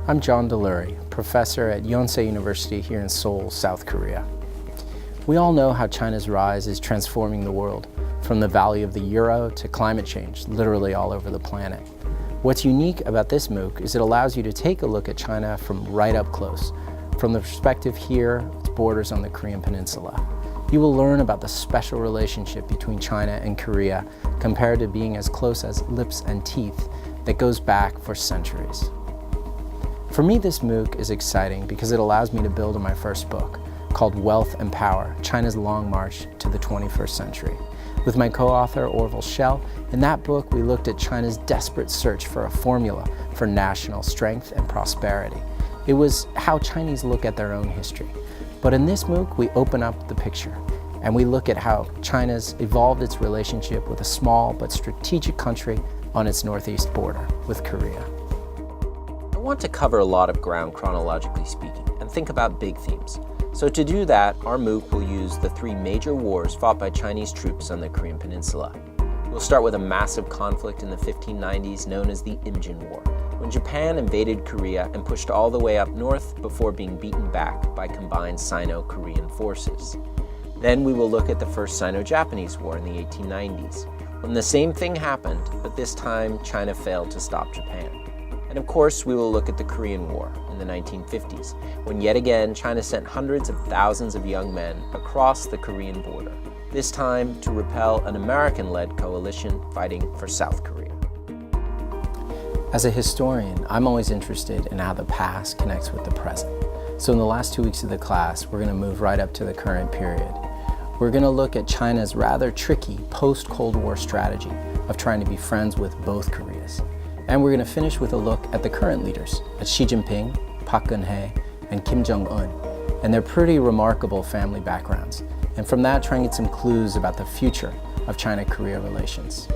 I'm John Delury, professor at Yonsei University here in Seoul, South Korea. We all know how China's rise is transforming the world, from the value of the euro to climate change, literally all over the planet. What's unique about this MOOC is it allows you to take a look at China from right up close, from the perspective here of its borders on the Korean Peninsula. You will learn about the special relationship between China and Korea compared to being as close as lips and teeth that goes back for centuries. For me, this MOOC is exciting because it allows me to build on my first book, called Wealth and Power, China's Long March to the 21st Century. With my co-author, Orville Schell, in that book we looked at China's desperate search for a formula for national strength and prosperity. It was how Chinese look at their own history. But in this MOOC, we open up the picture and we look at how China's evolved its relationship with a small but strategic country on its northeast border with Korea. I want to cover a lot of ground chronologically speaking and think about big themes. So to do that, our MOOC will use the three major wars fought by Chinese troops on the Korean Peninsula. We'll start with a massive conflict in the 1590s known as the Imjin War, when Japan invaded Korea and pushed all the way up north before being beaten back by combined Sino-Korean forces. Then we will look at the First Sino-Japanese War in the 1890s, when the same thing happened, but this time China failed to stop Japan. And of course, we will look at the Korean War in the 1950s, when yet again China sent hundreds of thousands of young men across the Korean border, this time to repel an American-led coalition fighting for South Korea. As a historian, I'm always interested in how the past connects with the present. So in the last 2 weeks of the class, we're going to move right up to the current period. We're going to look at China's rather tricky post-Cold War strategy of trying to be friends with both Koreas. And we're going to finish with a look at the current leaders, at Xi Jinping, Park Geun-hye, and Kim Jong-un, and their pretty remarkable family backgrounds. And from that, try and get some clues about the future of China-Korea relations.